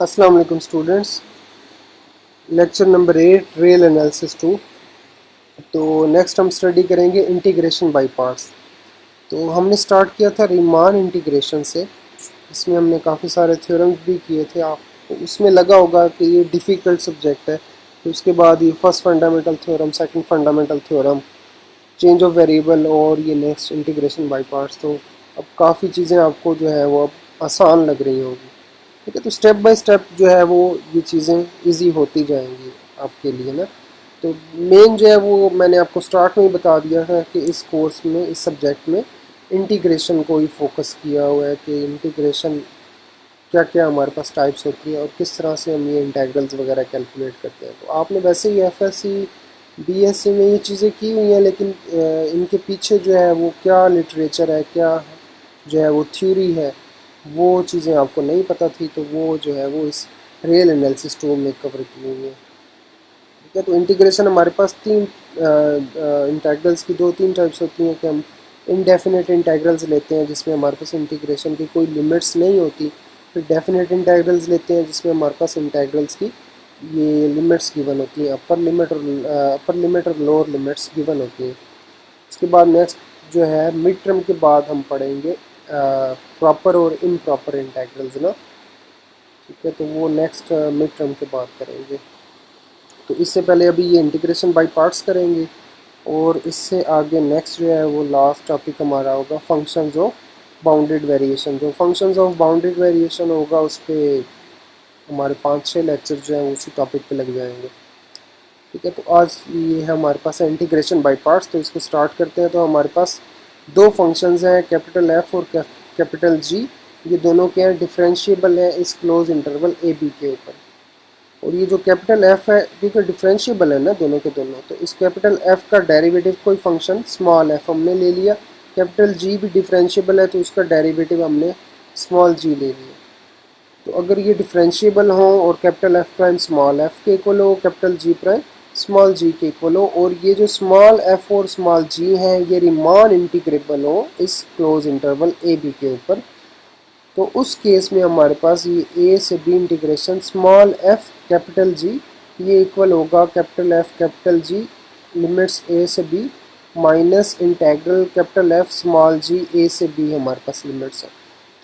अस्सलाम वालेकुम students. Lecture number 8 real analysis 2। तो नेक्स्ट हम स्टडी करेंगे इंटीग्रेशन बाय पार्ट्स। तो हमने स्टार्ट किया था रीमान इंटीग्रेशन से। इसमें हमने काफ़ी सारे थ्योरम्स भी किए थे। आपको इसमें लगा होगा कि ये डिफ़िकल्ट सब्जेक्ट है। तो उसके बाद ये first fundamental theorem, second fundamental theorem, change of variable और ये नेक्स्ट इंटीग्रेशन बाय पार्ट्स। तो अब काफ़ी चीज़ें आपको जो है वो अब आसान लग रही होंगी। ठीक है, तो स्टेप बाय स्टेप जो है वो ये चीज़ें इजी होती जाएंगी आपके लिए ना। तो मेन जो है वो मैंने आपको स्टार्ट में ही बता दिया है कि इस कोर्स में, इस सब्जेक्ट में इंटीग्रेशन को ही फोकस किया हुआ है कि इंटीग्रेशन क्या क्या हमारे पास टाइप्स होती है और किस तरह से हम ये इंटेग्रल्स वगैरह कैलकुलेट करते हैं। तो आपने वैसे ही एफएससी बीएससी में ये चीज़ें की हुई हैं, लेकिन इनके पीछे जो है वो क्या लिटरेचर है, क्या जो है वो थ्योरी है, वो चीज़ें आपको नहीं पता थी। तो वो जो है वो इस रियल एनालिसिस टूल में कवर की हुई है। ठीक है, तो इंटीग्रेशन हमारे पास तीन इंटेग्रल्स की दो तीन टाइप्स होती हैं कि हम इनडेफिनेट इंटेग्रल्स लेते हैं जिसमें हमारे पास इंटीग्रेशन की कोई लिमिट्स नहीं होती। फिर डेफिनेट इंटेग्रल्स लेते हैं जिसमें हमारे पास इंटेग्रल्स की ये लिमिट्स गिवन होती हैं, अपर लिमिट और लोअर लिमिट्स गिवन होती हैं। इसके बाद नेक्स्ट जो है मिड टर्म के बाद हम पढ़ेंगे प्रॉपर और इम्प्रॉपर इंटेग्रल्स ना। ठीक है, तो वो नेक्स्ट मिड टर्म के बाद करेंगे। तो इससे पहले अभी ये इंटीग्रेशन बाय पार्ट्स करेंगे और इससे आगे नेक्स्ट जो है वो लास्ट टॉपिक हमारा होगा फंक्शंस ऑफ बाउंडेड वेरिएशन। जो फंक्शंस ऑफ बाउंडेड वेरिएशन होगा उस पर हमारे 5-6 लेक्चर जो है उसी टॉपिक पे लग जाएंगे। ठीक है, तो आज ये है हमारे पास इंटीग्रेशन बाय पार्ट्स। तो इसको स्टार्ट करते हैं। तो हमारे पास दो फंक्शंस हैं, कैपिटल एफ और कैपिटल जी। ये दोनों क्या हैं, डिफरेंशिएबल है इस क्लोज इंटरवल ए बी के ऊपर। और ये जो कैपिटल एफ है क्योंकि डिफरेंशिएबल है ना दोनों के दोनों, तो इस कैपिटल एफ का डेरिवेटिव कोई फंक्शन स्मॉल एफ हमने ले लिया। कैपिटल जी भी डिफरेंशिएबल है तो उसका डेरिवेटिव हमने स्मॉल जी ले लिया। तो अगर ये डिफरेंशिएबल हो और capital F prime small F के इक्वल हो, कैपिटल जी प्राइम स्मॉल जी के इक्वल हो, और ये जो स्मॉल एफ और स्मॉल जी है ये रिमान इंटीग्रेबल हो इस क्लोज इंटरवल ए बी के ऊपर, तो उस केस में हमारे पास ये ए से B integration small F capital G ये इक्वल होगा capital F capital G limits A से B minus integral capital F small G A से बी हमारे पास लिमिट्स है।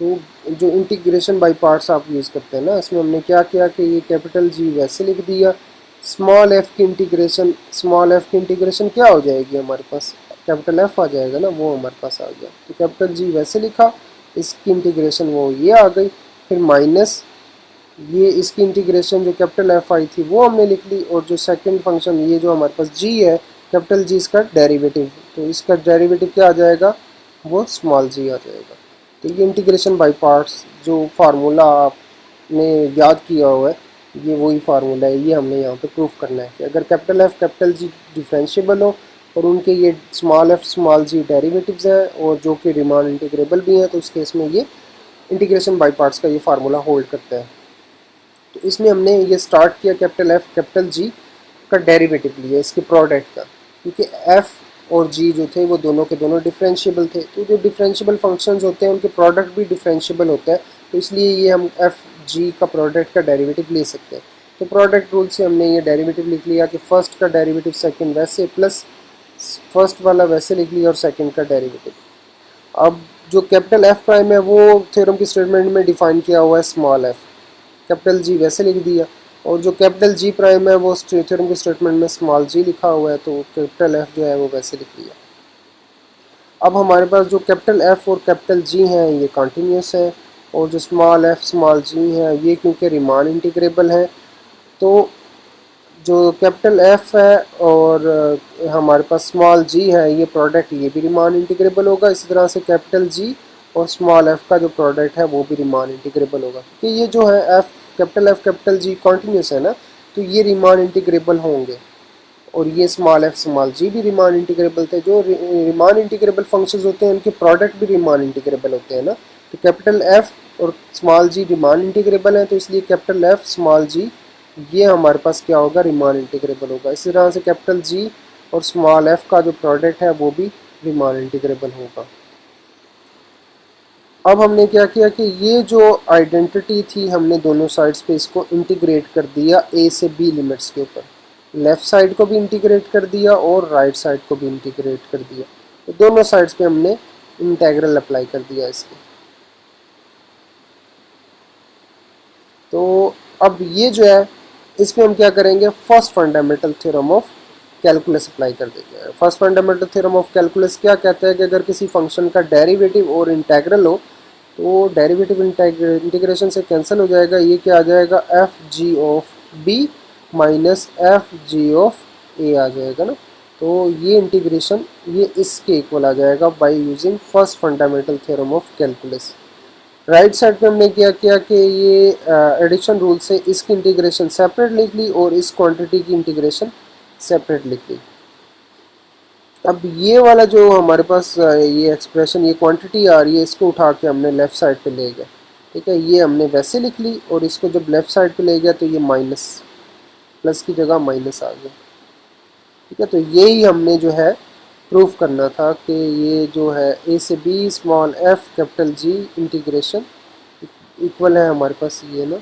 तो जो इंटीग्रेशन बाय पार्ट्स आप यूज़ करते हैं ना, इसमें हमने क्या किया कि ये कैपिटल जी वैसे लिख दिया, स्मॉल एफ की इंटीग्रेशन क्या हो जाएगी हमारे पास, कैपिटल एफ आ जाएगा ना, वो हमारे पास आ गया। तो कैपिटल जी वैसे लिखा, इसकी इंटीग्रेशन वो ये आ गई, फिर माइनस ये इसकी इंटीग्रेशन जो कैपिटल एफ आई थी वो हमने लिख ली, और जो सेकंड फंक्शन ये जो हमारे पास जी है कैपिटल जी इसका डेरिवेटिव, तो इसका डेरिवेटिव क्या आ जाएगा, वो स्मॉल जी आ जाएगा। तो ये इंटीग्रेशन बाय पार्ट्स जो फार्मूला आपने याद किया हुआ है ये वही फार्मूला है, ये हमने यहाँ पे प्रूफ करना है कि अगर कैपिटल एफ कैपिटल जी डिफरेंशिएबल हो और उनके ये स्मॉल एफ स्मॉल जी डेरिवेटिव्स हैं और जो कि रिमान इंटीग्रेबल भी हैं, तो उस केस में ये इंटीग्रेशन बाय पार्ट्स का ये फार्मूला होल्ड करता है। तो इसमें हमने ये स्टार्ट किया कैपिटल एफ कैपिटल जी का डेरिवेटिव लिया इसके प्रोडक्ट का, क्योंकि एफ और जी जो थे वो दोनों के दोनों डिफरेंशिएबल थे। तो जो डिफरेंशिएबल फंक्शंस होते हैं उनके प्रोडक्ट भी डिफरेंशिएबल होता है, तो इसलिए ये हम एफ जी का प्रोडक्ट का डेरिवेटिव ले सकते हैं। तो प्रोडक्ट रूल से हमने ये डेरिवेटिव लिख लिया कि फर्स्ट का डेरिवेटिव सेकंड वैसे प्लस फर्स्ट वाला वैसे लिख लिया और सेकंड का डेरिवेटिव। अब जो कैपिटल एफ प्राइम है वो थ्योरम की स्टेटमेंट में डिफाइन किया हुआ है स्मॉल एफ, कैपिटल जी वैसे लिख दिया, और जो कैपिटल जी प्राइम है वो थ्योरम की स्टेटमेंट में स्मॉल जी लिखा हुआ है, तो कैपिटल एफ जो है वो वैसे लिख दिया। अब हमारे पास जो कैपिटल एफ और कैपिटल जी हैं ये कॉन्टीन्यूस है, और जो स्मॉल एफ स्मॉल जी हैं ये क्योंकि रिमान इंटीग्रेबल है, तो जो कैपिटल एफ है और हमारे पास स्मॉल जी है ये प्रोडक्ट ये भी रिमान इंटीग्रेबल होगा। इसी तरह से कैपिटल जी और स्मॉल एफ का जो प्रोडक्ट है वो भी रिमान इंटीग्रेबल होगा, क्योंकि ये जो है एफ कैपिटल जी कॉन्टीन्यूस है ना, तो ये रिमान इंटीग्रेबल होंगे, और ये स्मॉल एफ स्मॉल जी भी रिमान इंटीग्रेबल थे। जो रिमान इंटीग्रेबल फंक्शंस होते हैं उनके प्रोडक्ट भी रिमान इंटीग्रेबल होते हैं ना, तो कैपिटल एफ और स्मॉल जी रिमान इंटीग्रेबल हैं, तो इसलिए कैपिटल एफ स्मॉल जी ये हमारे पास क्या होगा, रिमान इंटीग्रेबल होगा। इसी तरह से कैपिटल जी और स्मॉल एफ का जो प्रोडक्ट है वो भी रिमान इंटीग्रेबल होगा। अब हमने क्या किया कि ये जो आइडेंटिटी थी हमने दोनों साइड्स पे इसको इंटीग्रेट कर दिया ए से बी लिमिट्स के ऊपर, लेफ़्ट साइड को भी इंटीग्रेट कर दिया और राइट साइड को भी इंटीग्रेट कर दिया। तो दोनों साइड्स पे हमने इंटेग्रल अप्लाई कर दिया इसके। तो अब ये जो है इसमें हम क्या करेंगे, first fundamental theorem of calculus apply कर देते हैं। First fundamental theorem of calculus क्या कहता है कि अगर किसी फंक्शन का डेरिवेटिव और इंटेग्रल हो तो डेरिवेटिव इंटीग्रेशन से कैंसिल हो जाएगा, ये क्या आ जाएगा, F G of B minus F G of A आ जाएगा ना। तो ये इंटीग्रेशन ये इसके इक्वल आ जाएगा by using first fundamental theorem of calculus. Right side पे हमने क्या किया कि ये एडिशन रूल से इसकी इंटीग्रेशन सेपरेट लिख ली और इस क्वांटिटी की इंटीग्रेशन सेपरेट लिख ली। अब ये वाला जो हमारे पास ये एक्सप्रेशन ये क्वांटिटी आ रही है इसको उठा के हमने लेफ़्ट साइड पे ले गए, ठीक है। ये हमने वैसे लिख ली और इसको जब लेफ़्ट साइड पे ले गया तो ये माइनस, प्लस की जगह माइनस आ गया, ठीक है। तो यही हमने जो है प्रूफ करना था कि ये जो है ए से B small F capital G integration equal है हमारे पास ये ना।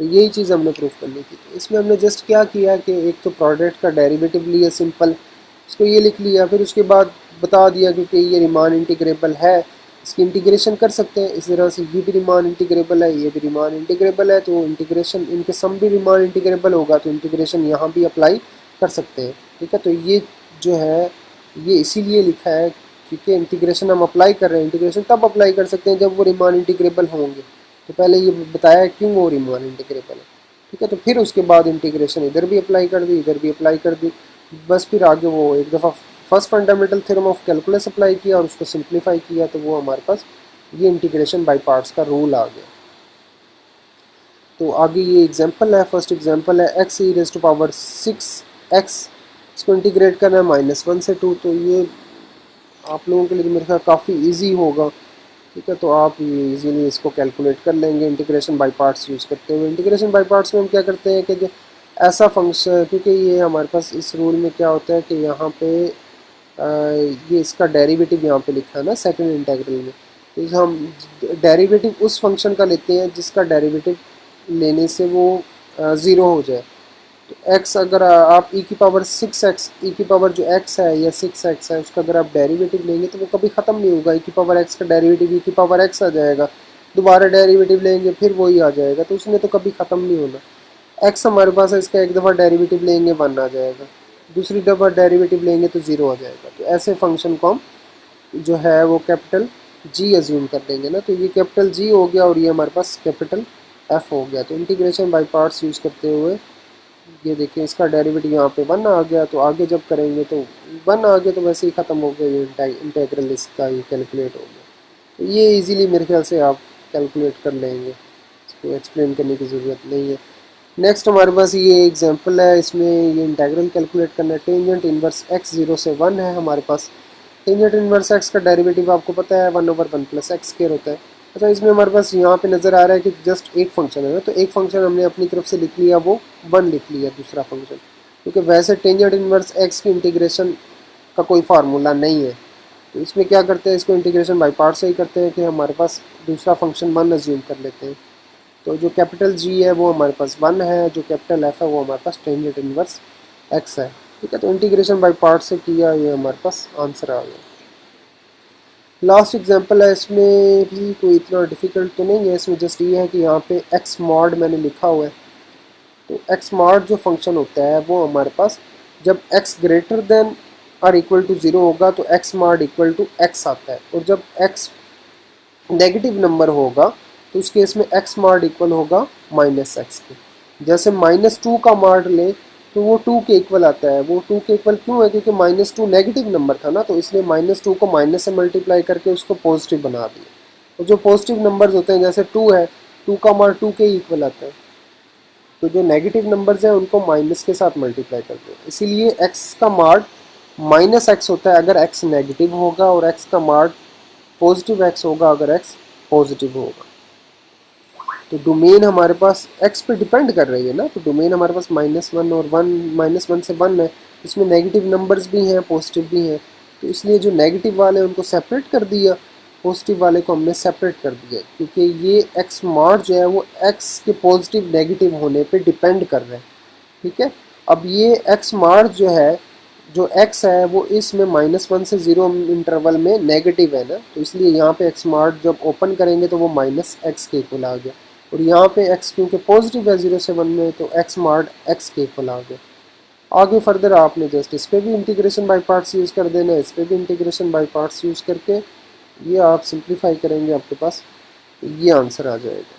तो यही चीज़ हमने प्रूफ करनी थी। तो इसमें हमने जस्ट क्या किया कि एक तो प्रोडक्ट का डेरिवेटिव लिया सिंपल, इसको ये लिख लिया, फिर उसके बाद बता दिया क्योंकि ये रिमान इंटीग्रेबल है इसकी इंटीग्रेशन कर सकते हैं। इस तरह से ये भी रिमान इंटीग्रेबल है, ये भी रिमान इंटीग्रेबल है, तो इंटीग्रेशन इनके सम भी रिमान इंटीग्रेबल होगा तो इंटीग्रेशन यहाँ भी अप्लाई कर सकते हैं, ठीक है। तो ये जो है ये इसीलिए लिखा है क्योंकि इंटीग्रेशन हम अप्लाई कर रहे हैं, इंटीग्रेशन तब अप्लाई कर सकते हैं जब वो रिमान इंटीग्रेबल होंगे। तो पहले ये बताया क्यों वो रिमान इंटीग्रेबल है, ठीक है। तो फिर उसके बाद इंटीग्रेशन इधर भी अप्लाई कर दी, इधर भी अप्लाई कर दी, बस फिर आगे वो एक दफ़ा first fundamental theorem of calculus apply किया और उसको सिंप्लीफाई किया तो वो हमारे पास ये इंटीग्रेशन बाय पार्ट्स का रूल आ गया। तो आगे ये एग्जांपल है, फर्स्ट एग्जांपल है x e raise to power 6x, इसको इंटीग्रेट करना है -1 से 2। तो ये आप लोगों के लिए मेरे ख्याल काफ़ी इजी होगा, ठीक है। तो आप ये इजीली इसको कैलकुलेट कर लेंगे इंटीग्रेशन बाय पार्ट्स यूज़ करते हुए। इंटीग्रेशन बाय पार्ट्स में हम क्या करते हैं कि जो ऐसा फंक्शन, क्योंकि ये हमारे पास इस रूल में क्या होता है कि यहाँ पे ये इसका डेरिवेटिव यहाँ पे लिखा है ना सेकंड इंटीग्रल में, तो हम डेरिवेटिव उस फंक्शन का लेते हैं जिसका डेरिवेटिव लेने से वो 0 हो जाए। तो x अगर आप e की पावर 6x, e की पावर जो x है या 6x है उसका अगर आप डेरिवेटिव लेंगे तो वो कभी ख़त्म नहीं होगा। e की पावर x का डेरिवेटिव e की पावर x आ जाएगा, दोबारा डेरिवेटिव लेंगे फिर वही आ जाएगा, तो उसने तो कभी ख़त्म नहीं होना। x हमारे पास है, इसका एक दफ़ा डेरिवेटिव लेंगे 1 आ जाएगा, दूसरी दफ़ा डेरिवेटिव लेंगे तो 0 आ जाएगा। तो ऐसे फंक्शन को हम जो है वो कैपिटल G अज्यूम कर देंगे ना। तो ये कैपिटल G हो गया और ये हमारे पास कैपिटल F हो गया। तो इंटीग्रेशन बाय पार्ट्स यूज़ करते हुए ये देखिए इसका डेरिवेटिव यहाँ पे 1 आ गया, तो आगे जब करेंगे तो 1 आ गया तो वैसे ही ख़त्म हो गया, ये इंटेग्रल इसका ये कैलकुलेट हो गया। तो ये इजीली मेरे ख्याल से आप कैलकुलेट कर लेंगे, इसको एक्सप्लेन करने की ज़रूरत नहीं है। नेक्स्ट हमारे पास ये एग्जांपल है, इसमें ये इंटेग्रल कैलकुलेट करना है। टेंजेंट इनवर्स x 0 से 1 है हमारे पास। टेंजेंट इनवर्स x का डेरिवेटिव आपको पता है 1/1 + x स्क्वायर होता है। अच्छा, इसमें हमारे पास यहाँ पे नज़र आ रहा है कि जस्ट एक फंक्शन है ना, तो एक फंक्शन हमने अपनी तरफ से लिख लिया, वो 1 लिख लिया दूसरा फंक्शन, क्योंकि वैसे टेंजेंट इनवर्स x की इंटीग्रेशन का कोई फार्मूला नहीं है। तो इसमें क्या करते हैं, इसको इंटीग्रेशन बाई पार्ट से ही करते हैं कि हमारे पास दूसरा फंक्शन 1 अज्यूम कर लेते हैं। तो जो कैपिटल G है वो हमारे पास 1 है, जो कैपिटल F है वो हमारे पास टेंजेंट इनवर्स x है, ठीक है। तो इंटीग्रेशन बाई पार्ट से किया, ये हमारे पास आंसर आ गया। लास्ट एग्जांपल है, इसमें भी कोई इतना डिफ़िकल्ट तो नहीं है, इसमें जस्ट ये है कि यहाँ पे x मॉड मैंने लिखा हुआ है। तो x मॉड जो फंक्शन होता है वो हमारे पास जब x ग्रेटर देन और इक्वल टू 0 होगा तो x mod equal to x आता है, और जब x नेगेटिव नंबर होगा तो उस केस में x मॉड इक्वल होगा -x के। जैसे -2 का मॉड लें तो वो 2 के इक्वल आता है। वो 2 के इक्वल क्यों है, क्योंकि -2 नेगेटिव नंबर था ना, तो इसलिए -2 को माइनस से मल्टीप्लाई करके उसको पॉजिटिव बना दिया। तो जो पॉजिटिव नंबर्स होते हैं जैसे 2 है, 2 का मॉड 2 के इक्वल आता है, तो जो नेगेटिव नंबर्स हैं उनको माइनस के साथ मल्टीप्लाई करते हैं। इसीलिए x का मॉड -x होता है अगर x नेगेटिव होगा, और x का मॉड पॉजिटिव x होगा अगर x पॉजिटिव होगा। तो डोमेन हमारे पास x पे डिपेंड कर रही है ना, तो डोमेन हमारे पास -1 और 1, -1 से 1 है, इसमें नेगेटिव नंबर्स भी हैं पॉजिटिव भी हैं, तो इसलिए जो नेगेटिव वाले हैं उनको सेपरेट कर दिया पॉजिटिव वाले को हमने सेपरेट कर दिया क्योंकि ये एक्स मार्ट जो है वो एक्स के पॉजिटिव नेगेटिव होने पे डिपेंड कर रहे हैं। ठीक है, अब ये एक्स मार्ट जो है, जो एक्स है वो इसमें -1 से 0 इंटरवल में नेगेटिव है ना, तो इसलिए यहाँ पे एक्स मार्ट जब ओपन करेंगे तो वो -x के इक्वल आ गया, और यहाँ पे x क्योंकि पॉजिटिव है 0 से 1 में तो एक्स मार्ट x के इक्वल आ गया। आगे फर्दर आपने जस्ट इस पर भी इंटीग्रेशन बाय पार्ट्स यूज़ कर देना है, इस पर भी इंटीग्रेशन बाय पार्ट्स यूज़ करके ये आप सिंप्लीफाई करेंगे, आपके पास ये आंसर आ जाएगा।